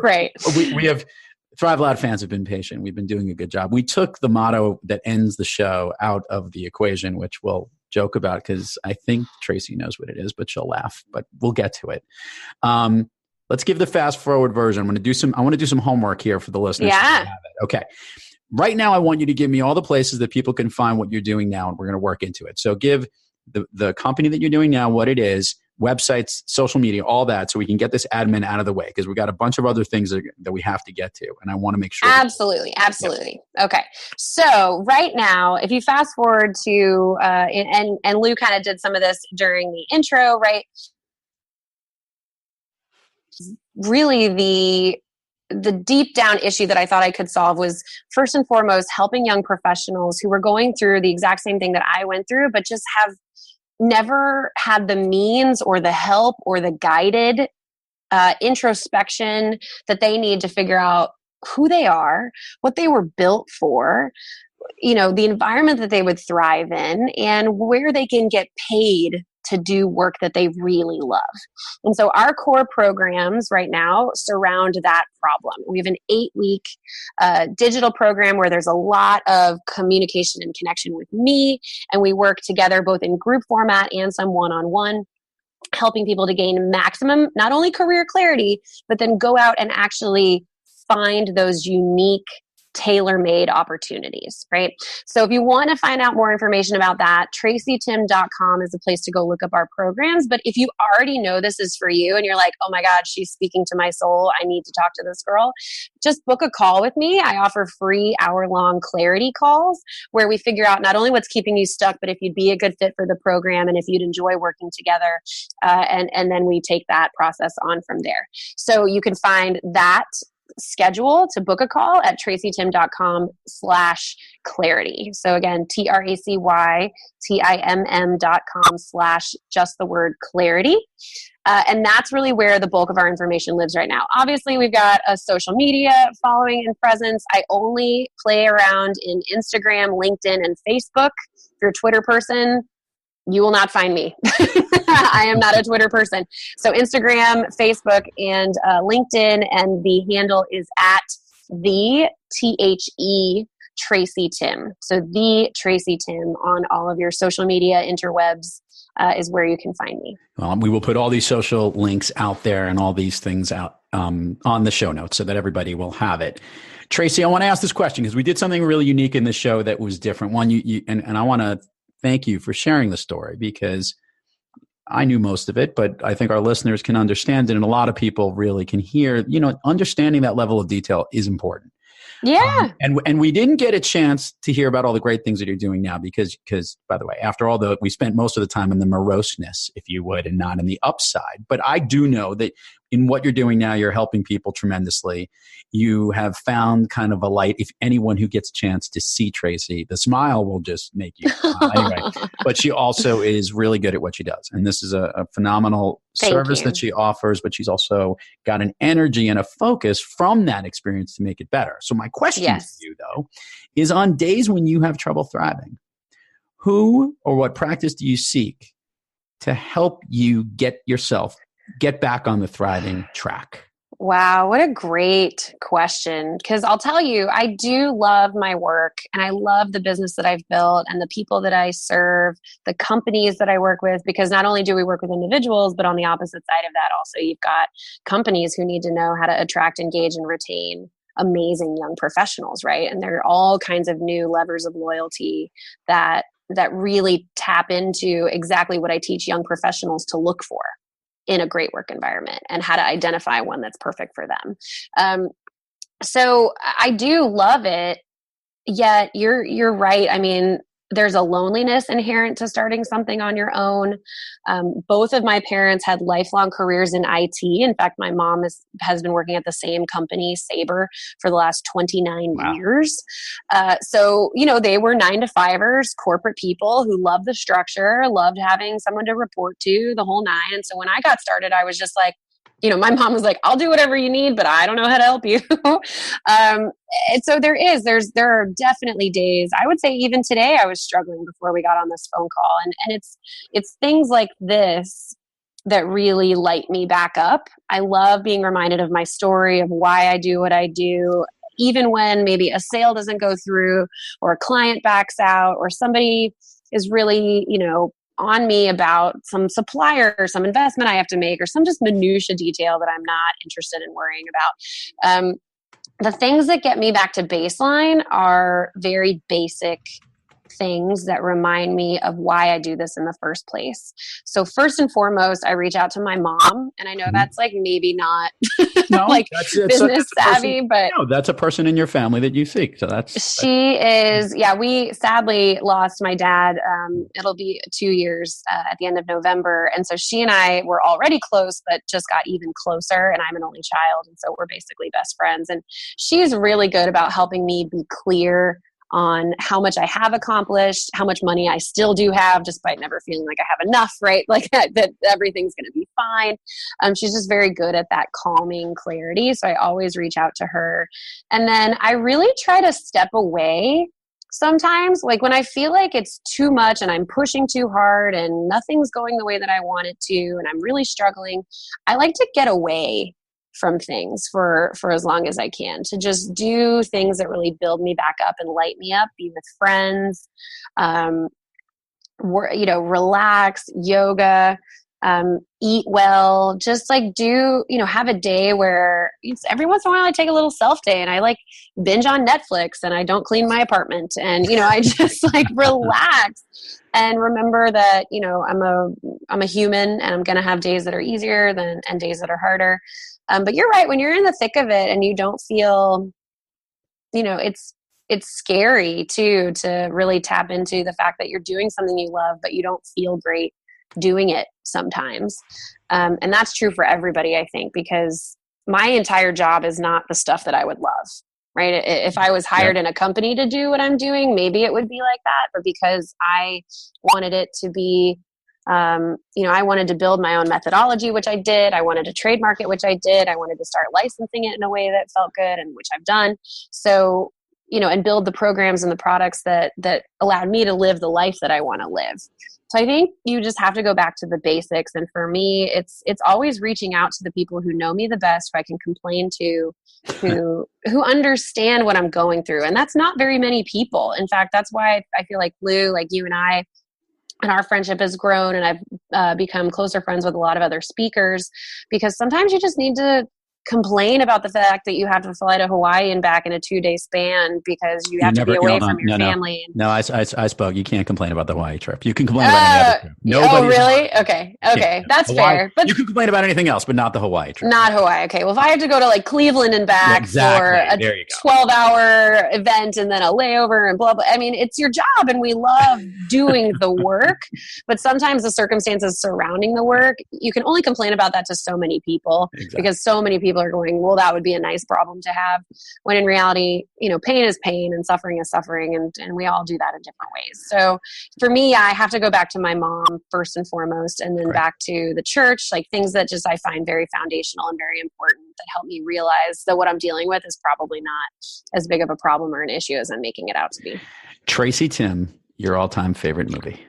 right. We have Thrive Loud fans have been patient. We've been doing a good job. We took the motto that ends the show out of the equation, which we'll joke about because I think Tracy knows what it is, but she'll laugh. But we'll get to it. Let's give the fast forward version. I want to do some homework here for the listeners. Yeah. Okay. Right now, I want you to give me all the places that people can find what you're doing now, and we're going to work into it. So give the company that you're doing now what it is, websites, social media, all that, so we can get this admin out of the way, because we got a bunch of other things that we have to get to, and I want to make sure. Absolutely. Okay. So right now, if you fast forward to, and Lou kind of did some of this during the intro, right? Really the deep down issue that I thought I could solve was, first and foremost, helping young professionals who were going through the exact same thing that I went through, but just have never had the means or the help or the guided introspection that they need to figure out who they are, what they were built for, the environment that they would thrive in, and where they can get paid to do work that they really love. And so our core programs right now surround that problem. We have an 8-week digital program where there's a lot of communication and connection with me, and we work together both in group format and some one-on-one, helping people to gain maximum, not only career clarity, but then go out and actually find those unique, tailor-made opportunities, right? So if you want to find out more information about that, tracytimm.com is the place to go look up our programs. But if you already know this is for you and you're like, oh my God, she's speaking to my soul, I need to talk to this girl, just book a call with me. I offer free hour-long clarity calls where we figure out not only what's keeping you stuck, but if you'd be a good fit for the program and if you'd enjoy working together. And then we take that process on from there. So you can find that schedule to book a call at tracytimm.com/clarity. So again, TracyTimm.com/just the word clarity. And that's really where the bulk of our information lives right now. Obviously, we've got a social media following and presence. I only play around in Instagram, LinkedIn, and Facebook. If you're a Twitter person, you will not find me. I am not a Twitter person. So Instagram, Facebook, and LinkedIn, and the handle is at the THE Tracy Timm. So the Tracy Timm on all of your social media interwebs is where you can find me. Well, we will put all these social links out there and all these things out on the show notes so that everybody will have it. Tracy, I want to ask this question because we did something really unique in this show that was different. One, and I want to thank you for sharing the story, because I knew most of it, but I think our listeners can understand it, and a lot of people really can hear, understanding that level of detail is important. Yeah. And we didn't get a chance to hear about all the great things that you're doing now because by the way, after all, we spent most of the time in the moroseness, if you would, and not in the upside. But I do know that in what you're doing now, you're helping people tremendously. You have found kind of a light. If anyone who gets a chance to see Tracy, the smile will just make you smile anyway. But she also is really good at what she does. And this is a phenomenal service that she offers, but she's also got an energy and a focus from that experience to make it better. So my question to you, though, is on days when you have trouble thriving, who or what practice do you seek to help you get back on the thriving track? Wow, what a great question. Because I'll tell you, I do love my work and I love the business that I've built and the people that I serve, the companies that I work with, because not only do we work with individuals, but on the opposite side of that, also you've got companies who need to know how to attract, engage, and retain amazing young professionals, right? And there are all kinds of new levers of loyalty that really tap into exactly what I teach young professionals to look for in a great work environment and how to identify one that's perfect for them. So I do love it, yet you're right. I mean, there's a loneliness inherent to starting something on your own. Both of my parents had lifelong careers in IT. In fact, my mom has been working at the same company, Sabre, for the last 29 years. So, they were 9-to-5ers, corporate people who loved the structure, loved having someone to report to, the whole nine. And so when I got started, I was just like, my mom was like, I'll do whatever you need, but I don't know how to help you. And so there are definitely days, I would say even today I was struggling before we got on this phone call. And it's things like this that really light me back up. I love being reminded of my story, of why I do what I do, even when maybe a sale doesn't go through or a client backs out or somebody is really, on me about some supplier or some investment I have to make or some just minutia detail that I'm not interested in worrying about. The things that get me back to baseline are very basic things that remind me of why I do this in the first place. So first and foremost, I reach out to my mom, and I know that's like maybe not like business savvy, but no, that's a person in your family that you seek. So she is, we sadly lost my dad. It'll be 2 years at the end of November. And so she and I were already close, but just got even closer. And I'm an only child. And so we're basically best friends. And she's really good about helping me be clear on how much I have accomplished, how much money I still do have, despite never feeling like I have enough, right? Like that everything's going to be fine. She's just very good at that calming clarity. So I always reach out to her. And then I really try to step away sometimes, like when I feel like it's too much and I'm pushing too hard and nothing's going the way that I want it to, and I'm really struggling, I like to get away from things for as long as I can, to just do things that really build me back up and light me up, be with friends, relax, yoga, eat well, just like have a day where every once in a while I take a little self day and I like binge on Netflix and I don't clean my apartment, and I just like relax and remember that I'm a human and I'm going to have days that are easier and days that are harder. But you're right, when you're in the thick of it and you don't feel, it's scary too, to really tap into the fact that you're doing something you love, but you don't feel great doing it sometimes. And that's true for everybody, I think, because my entire job is not the stuff that I would love, right? If I was hired in a company to do what I'm doing, maybe it would be like that. But because I wanted it to be, I wanted to build my own methodology, which I did. I wanted to trademark it, which I did. I wanted to start licensing it in a way that felt good, and which I've done. So, and build the programs and the products that allowed me to live the life that I want to live. So I think you just have to go back to the basics. And for me, it's always reaching out to the people who know me the best, who I can complain to, who understand what I'm going through. And that's not very many people. In fact, that's why I feel like Lou, like you and I, and our friendship has grown, and I've become closer friends with a lot of other speakers, because sometimes you just need to complain about the fact that you have to fly to Hawaii and back in a 2-day span because you have to be away from your family. No, I spoke. You can't complain about the Hawaii trip. You can complain about any other trip. Really? Okay. Yeah. That's Hawaii, fair. But you can complain about anything else, but not the Hawaii trip. Not Hawaii. Okay. Well, if I have to go to like Cleveland and back for a 12-hour event and then a layover and blah, blah. I mean, it's your job and we love doing the work, but sometimes the circumstances surrounding the work, you can only complain about that to so many people because so many people are going, well, that would be a nice problem to have, when in reality, pain is pain and suffering is suffering, and we all do that in different ways. So for me, I have to go back to my mom first and foremost, and then back to the church, like things that just I find very foundational and very important that help me realize that what I'm dealing with is probably not as big of a problem or an issue as I'm making it out to be. Tracy Timm, your all-time favorite movie?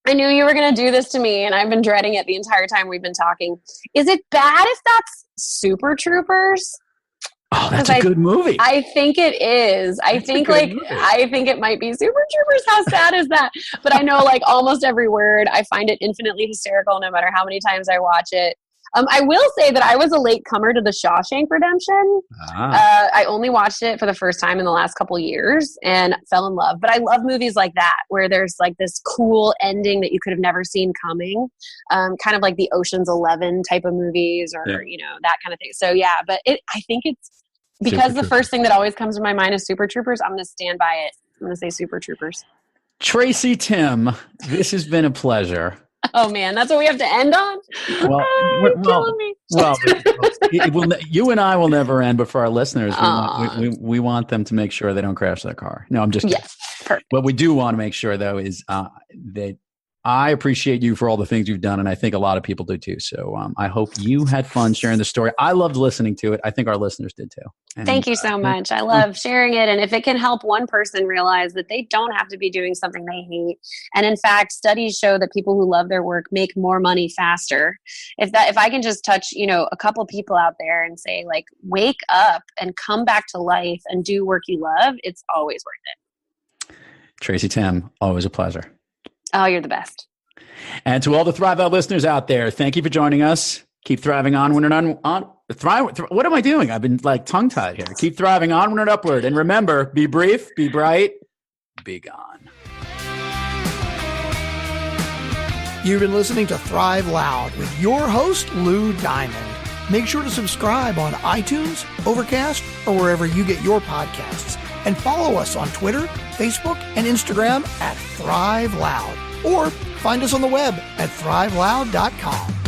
I knew you were going to do this to me, and I've been dreading it the entire time we've been talking. Is it bad if that's Super Troopers? Oh, that's a good movie. I think it is. I think it might be Super Troopers. How sad is that? But I know like almost every word. I find it infinitely hysterical no matter how many times I watch it. I will say that I was a late comer to the Shawshank Redemption. I only watched it for the first time in the last couple years and fell in love. But I love movies like that, where there's like this cool ending that you could have never seen coming. Kind of like the Ocean's 11 type of movies, or, that kind of thing. So yeah, but I think it's because the first thing that always comes to my mind is Super Troopers. I'm going to stand by it. I'm going to say Super Troopers. Tracy Timm, this has been a pleasure. Oh man, that's what we have to end on? You're killing me. Well, you and I will never end, but for our listeners, we want them to make sure they don't crash their car. No, I'm just kidding. Yes, perfect. What we do want to make sure, though, is that I appreciate you for all the things you've done, and I think a lot of people do too. So I hope you had fun sharing the story. I loved listening to it. I think our listeners did too. And, thank you so much. I love sharing it. And if it can help one person realize that they don't have to be doing something they hate. And in fact, studies show that people who love their work make more money faster. If I can just touch, a couple people out there and say like, wake up and come back to life and do work you love, it's always worth it. Tracy Timm, always a pleasure. Oh, you're the best. And to all the Thrive Loud listeners out there, thank you for joining us. Keep thriving onward and what am I doing? I've been like tongue-tied here. Keep thriving onward and upward. And remember, be brief, be bright, big on. You've been listening to Thrive Loud with your host, Lou Diamond. Make sure to subscribe on iTunes, Overcast, or wherever you get your podcasts. And follow us on Twitter, Facebook, and Instagram at Thrive Loud. Or find us on the web at thriveloud.com.